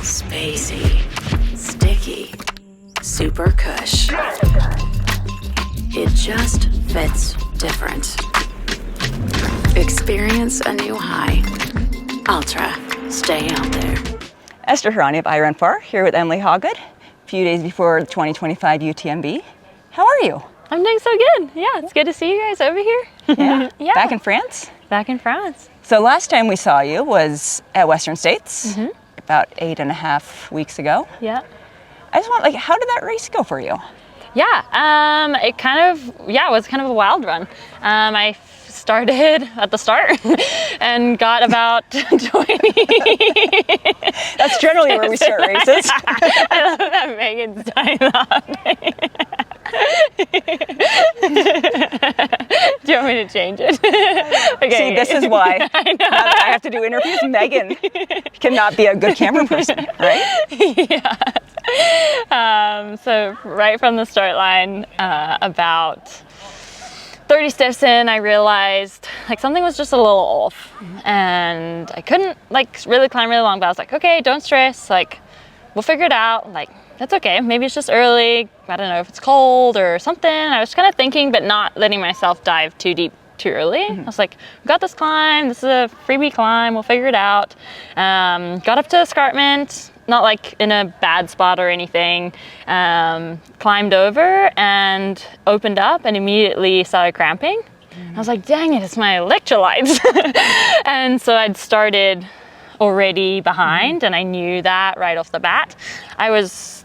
Spacey, sticky, super cush. It just fits different. Experience a new high. Ultra, stay out there. Esther Hirani of iRun4 here with Emily Hawgood, a few days before the 2025 UTMB. How are you? I'm doing so good. Yeah, it's good to see you guys over here. Yeah. Yeah. Back in France? Back in France. So last time we saw you was at Western States, about 8.5 weeks ago. Yeah. I just want, how did that race go for you? Yeah, it was kind of a wild run. I started at the start and got about 20. That's generally where we start races. I love that Megan's dying laughing. Do you want me to change it? Okay. See, this is why I have to do interviews. Megan cannot be a good camera person, right? Yeah. So right from the start line, about 30 steps in, I realized something was just a little off, and I couldn't really climb really long. But I was like, okay, don't stress. We'll figure it out. That's okay. Maybe it's just early. I don't know if it's cold or something. I was kind of thinking, but not letting myself dive too deep too early. I was like, we got this climb. This is a freebie climb. We'll figure it out. Got up to escarpment, not in a bad spot or anything. Climbed over and opened up and immediately started cramping. I was like, dang it, it's my electrolytes. And so I'd started already behind, and I knew that right off the bat. I was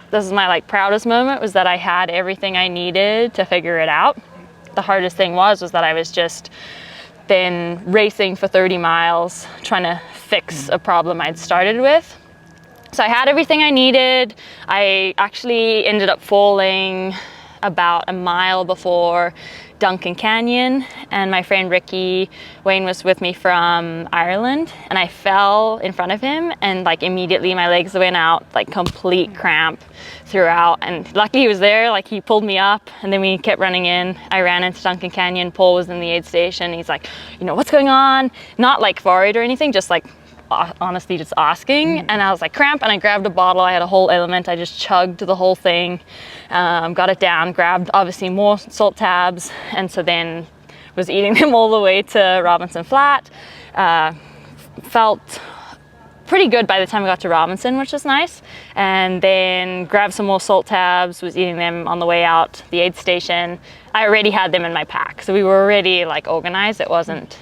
this is my proudest moment, was that I had everything I needed to figure it out. The hardest thing was that I was just then racing for 30 miles trying to fix a problem I'd started with. So I had everything I needed. I actually ended up falling about a mile before Duncan Canyon, and my friend Ricky Wayne was with me from Ireland, and I fell in front of him, and immediately my legs went out, complete cramp throughout. And lucky he was there, he pulled me up, and then we kept running in. I ran into Duncan Canyon. Paul was in the aid station. He's like, what's going on? Not worried or anything, just honestly just asking. And I was cramp, and I grabbed a bottle. I had a whole element. I just chugged the whole thing, got it down, grabbed obviously more salt tabs, and so then was eating them all the way to Robinson Flat. Felt pretty good by the time I got to Robinson, which was nice, and then grabbed some more salt tabs, was eating them on the way out the aid station. I already had them in my pack, so we were already organized. It wasn't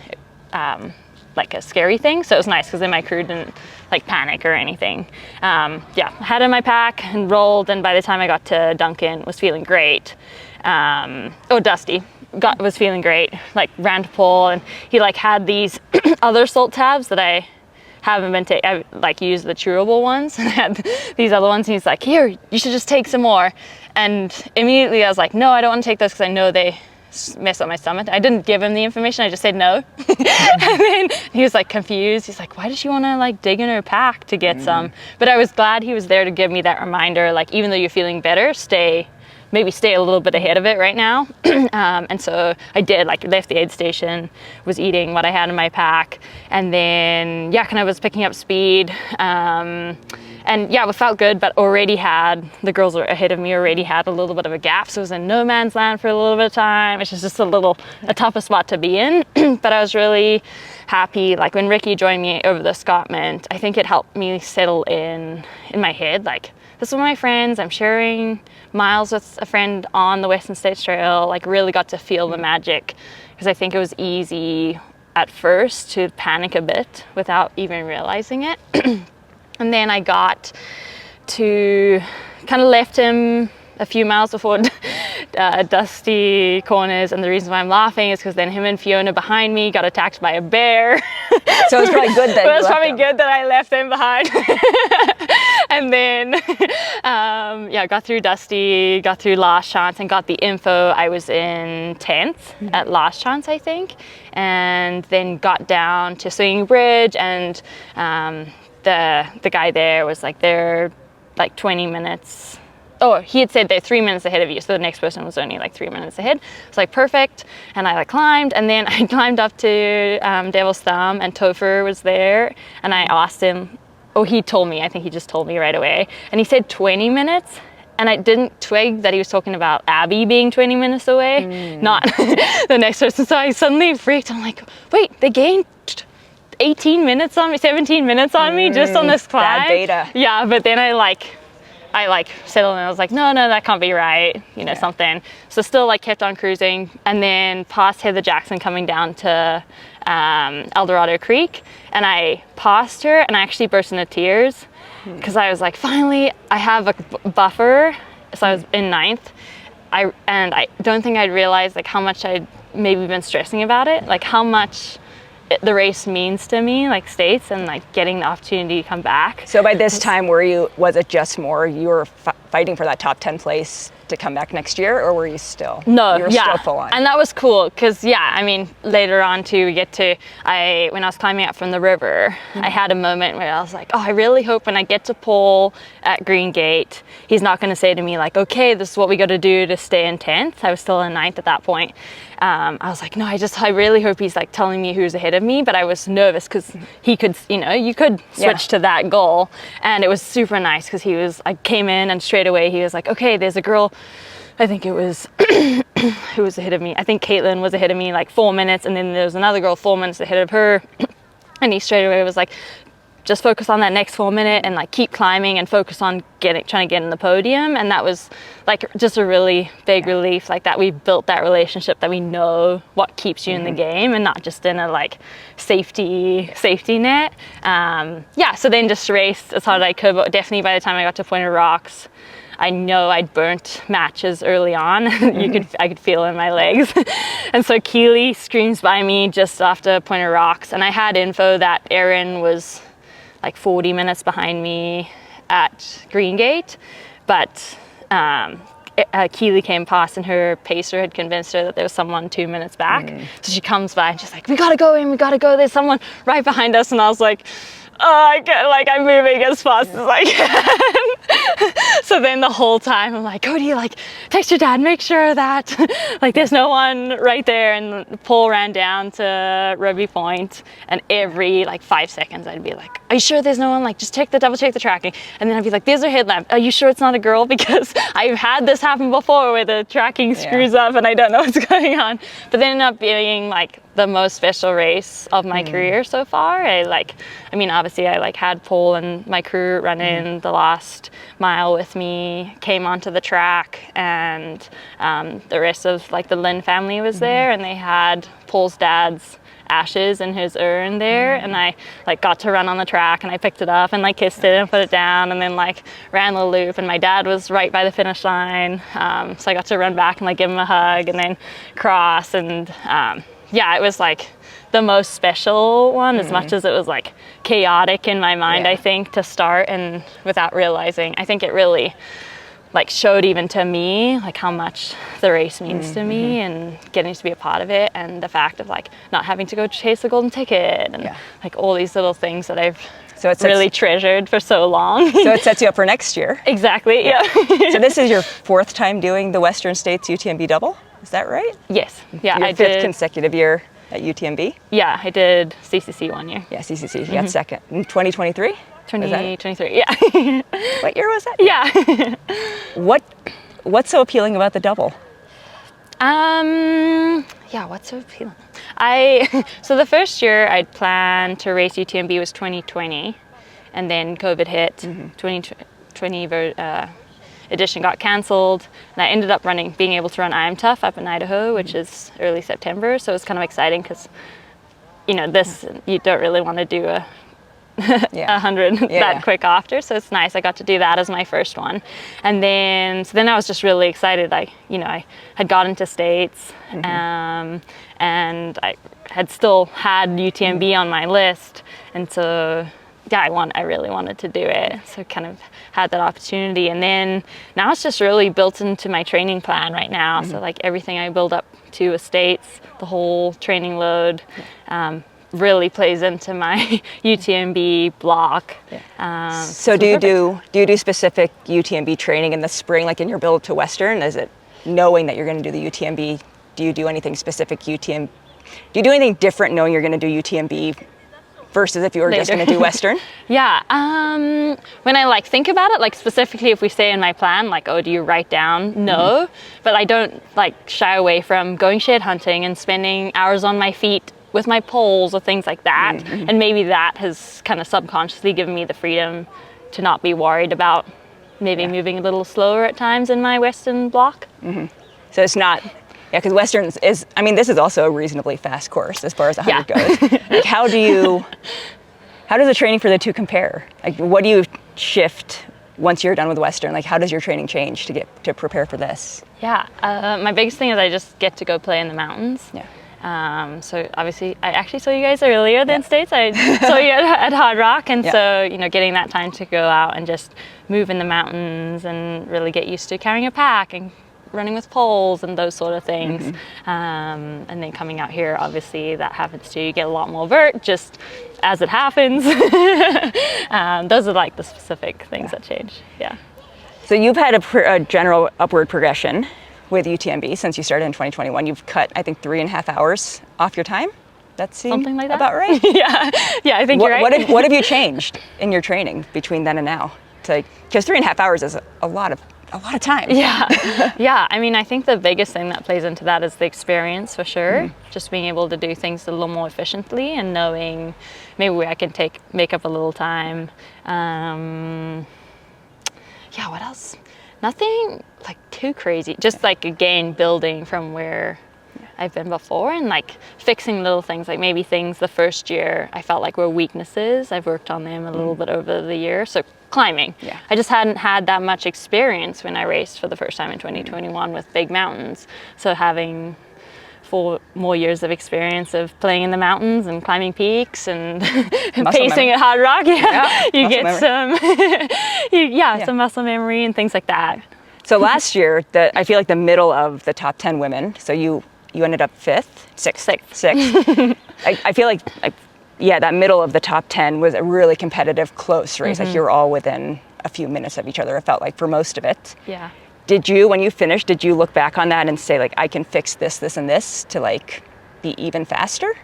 a scary thing, so it was nice because then my crew didn't panic or anything. I had it in my pack and rolled, and by the time I got to Duncan, was feeling great. Dusty was feeling great. Ran to Paul, and he had these other salt tabs that I haven't been taking. I used the chewable ones, and I had these other ones, and he's like, here, you should just take some more. And immediately I was like, no, I don't want to take those because I know they mess up my stomach. I didn't give him the information. I just said no. And then he was confused. He's like, why does she want to dig in her pack to get some? But I was glad he was there to give me that reminder, even though you're feeling better, maybe stay a little bit ahead of it right now. And so I did, left the aid station, was eating what I had in my pack, and then kind of was picking up speed. And it felt good, but the girls were ahead of me, already had a little bit of a gap. So it was in no man's land for a little bit of time, which is just a tougher spot to be in. But I was really happy. When Ricky joined me over the escarpment, I think it helped me settle in my head. This is my friends. I'm sharing miles with a friend on the Western States Trail. Really got to feel the magic, because I think it was easy at first to panic a bit without even realizing it. And then I got to kind of left him a few miles before Dusty Corners, and the reason why I'm laughing is because then him and Fiona behind me got attacked by a bear. So it's probably good that Well, it's probably good that I left them behind. And then, got through Dusty, got through Last Chance, and got the info. I was in 10th at Last Chance, I think, and then got down to Swinging Bridge, and the guy there was they're 20 minutes. Oh, he had said they're 3 minutes ahead of you, so the next person was only 3 minutes ahead. It's perfect, and I climbed, and then I climbed up to Devil's Thumb, and Topher was there, and I asked him, or he told me, I think he just told me right away. And he said 20 minutes. And I didn't twig that he was talking about Abby being 20 minutes away, not the next person. So I suddenly freaked. I'm like, wait, they gained 18 minutes on me, 17 minutes on me just on this climb. Bad data. Yeah, but then I settled and I was like, no, that can't be right, something. So still like kept on cruising, and then passed Heather Jackson coming down to El Dorado Creek, and I passed her and I actually burst into tears because I was like, finally I have a buffer. So I was in ninth. I don't think I'd realized like how much I'd maybe been stressing about it, like how much the race means to me, like states, and like getting the opportunity to come back. So by this time, was it just more you were fighting for that top 10 place to come back next year, or were you still? No, you were still full on. And that was cool because I mean, later on too, when I was climbing up from the river, I had a moment where I was like, oh, I really hope when I get to pole at Green Gate, he's not going to say to me like, okay, this is what we got to do to stay in 10th. I was still in 9th at that point. I was like, no, I really hope he's like telling me who's ahead of me. But I was nervous because he could, you could switch to that goal. And it was super nice because I came in and straight away he was like, okay, there's a girl, I think it was, who was ahead of me? I think Caitlin was ahead of me like 4 minutes. And then there was another girl 4 minutes ahead of her. And he straight away was like, just focus on that next 4 minute and like keep climbing and focus on trying to get in the podium. And that was like just a really big relief, like that we built that relationship, that we know what keeps you in the game and not just in a like safety net. So then just raced as hard as I could, but definitely by the time I got to Pointed Rocks, I know I'd burnt matches early on. I could feel it in my legs. And so Keely screams by me just after Pointed Rocks, and I had info that Erin was like 40 minutes behind me at Green Gate, but Keely came past and her pacer had convinced her that there was someone 2 minutes back. So she comes by and she's like, we gotta go in, there's someone right behind us. And I was like, I'm moving as fast as I can. So then the whole time I'm like, Cody, like text your dad, make sure that like there's no one right there. And the pole ran down to Ruby Point, and every like 5 seconds I'd be like, are you sure there's no one? Like just double check the tracking. And then I'd be like, there's a headlamp. Are you sure it's not a girl? Because I've had this happen before where the tracking screws up and I don't know what's going on. But then ended up being like the most special race of my career so far. Obviously I like had pole and my crew run in the last mile with me, came onto the track, and the rest of like the Lynn family was there, and they had Pole's dad's ashes in his urn there, and I like got to run on the track, and I picked it up and like kissed it and put it down, and then like ran the loop, and my dad was right by the finish line, so I got to run back and like give him a hug and then cross, and it was like the most special one, as much as it was like chaotic in my mind, I think, to start, and without realizing, I think it really like showed even to me like how much the race means to me, and getting to be a part of it, and the fact of like not having to go chase the golden ticket, and like all these little things that I've really treasured for so long. So it sets you up for next year. Exactly, yeah. So this is your 4th time doing the Western States UTMB double, is that right? Yes, yeah. Your 5th consecutive year at UTMB? Yeah, I did CCC 1 year. Yeah, CCC, you got second. In 2023? 2023, yeah. What year was that? Yeah. What's so appealing about the double? What's so appealing? So the first year I'd planned to race UTMB was 2020, and then COVID hit. 2020 edition got canceled, and I ended up being able to run I'm Tough up in Idaho, which is early September. So it's kind of exciting because, you don't really want to do a 100 quick after. So it's nice. I got to do that as my first one. And then I was just really excited. I had gotten to States, and I had still had UTMB on my list. And so I really wanted to do it. So kind of had that opportunity. And then now it's just really built into my training plan right now. So like everything I build up to a States, the whole training load, really plays into my UTMB block. So do you do specific UTMB training in the spring, like in your build to Western? Is it knowing that you're going to do the UTMB? Do you do anything specific UTMB? Do you do anything different knowing you're going to do UTMB versus if you were just Later. going to do Western? Yeah. When I like think about it, like specifically if we say in my plan, like, oh, do you write down? No, but I don't like shy away from going shed hunting and spending hours on my feet with my poles or things like that. And maybe that has kind of subconsciously given me the freedom to not be worried about maybe moving a little slower at times in my Western block. So it's not, because Westerns is, I mean, this is also a reasonably fast course as far as 100 goes. Like, how does the training for the two compare? Like, what do you shift once you're done with Western? Like, how does your training change to prepare for this? Yeah, my biggest thing is I just get to go play in the mountains. Yeah. So obviously, I actually saw you guys earlier than States. I saw you at Hard Rock, and so getting that time to go out and just move in the mountains and really get used to carrying a pack and running with poles and those sort of things. And then coming out here, obviously that happens too. You get a lot more vert just as it happens. Those are like the specific things that change. Yeah. So you've had a general upward progression with UTMB since you started in 2021. You've cut, I think, 3.5 hours off your time. That seems Something like that. About right? Yeah, I think you're right. What have you changed in your training between then and now? Because 3.5 hours is a lot of time. Yeah. I mean, I think the biggest thing that plays into that is the experience for sure. Just being able to do things a little more efficiently and knowing maybe I can make up a little time. What else? Nothing like too crazy. Just like again building from where I've been before and like fixing little things, like maybe things the first year I felt like were weaknesses. I've worked on them a little bit over the year. So climbing. I just hadn't had that much experience when I raced for the first time in 2021 with big mountains. So having 4 more years of experience of playing in the mountains and climbing peaks and pacing at Hard Rock, you get some muscle memory and things like that. So last year, I feel like the middle of the top 10 women, so you ended up sixth. I feel like that middle of the top 10 was a really competitive, close race. Like you were all within a few minutes of each other, it felt like, for most of it. Yeah. When you finished, did you look back on that and say, like, I can fix this, this, and this to, like, be even faster?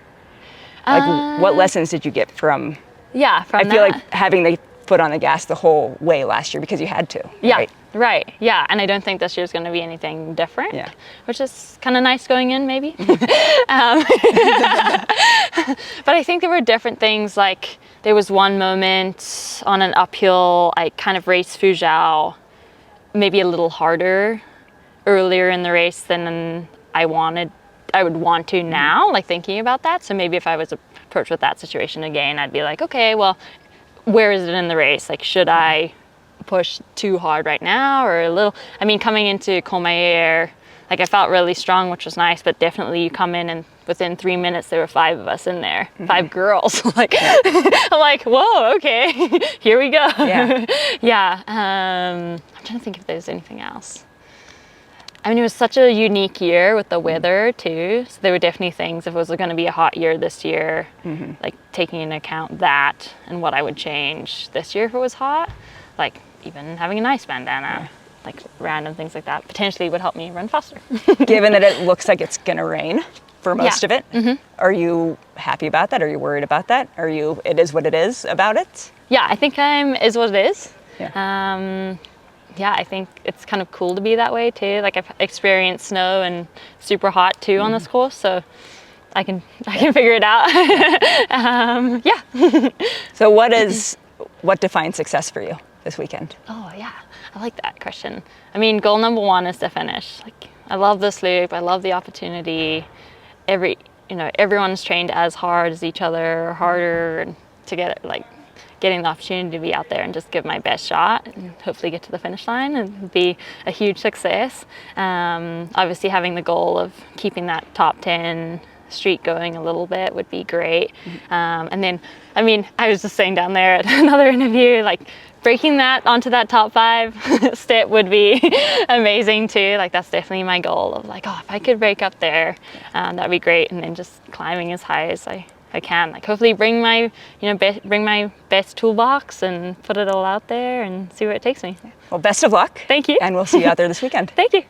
Like, what lessons did you get from? I feel like having the foot on the gas the whole way last year because you had to. Right. Yeah, and I don't think this year's going to be anything different, which is kind of nice going in, maybe. But I think there were different things, like there was one moment on an uphill, I kind of raced Fuzhou maybe a little harder earlier in the race than I would want to now, like thinking about that. So maybe if I was approached with that situation again, I'd be like, okay, well, where is it in the race? Like, should I push too hard right now or a little? I mean, coming into Courmayeur, like I felt really strong, which was nice, but definitely you come in and within 3 minutes there were 5 of us in there, 5 girls. Like, I'm like, whoa, okay, here we go. I'm trying to think if there's anything else. I mean, it was such a unique year with the weather too. So there were definitely things, if it was going to be a hot year this year, like taking into account that and what I would change this year if it was hot, like even having an ice bandana, like random things like that potentially would help me run faster. Given that it looks like it's going to rain for most of it, are you happy about that? Are you worried about that? It is what it is about it? Yeah, I think is what it is. I think it's kind of cool to be that way too. Like I've experienced snow and super hot too on this course, so I can figure it out. So what defines success for you this weekend? Oh yeah, I like that question. I mean, goal number 1 is to finish. Like I love this loop. I love the opportunity. Everyone's trained as hard as each other, or harder, and to get it, like getting the opportunity to be out there and just give my best shot and hopefully get to the finish line and be a huge success. Obviously having the goal of keeping that top 10 streak going a little bit would be great. And then, I mean, I was just saying down there at another interview, like breaking that onto that top 5 step would be amazing too. Like that's definitely my goal of like, oh, if I could break up there, that'd be great. And then just climbing as high as I can, like hopefully bring my best toolbox and put it all out there and see where it takes me. Well, best of luck. Thank you. And we'll see you out there this weekend. Thank you.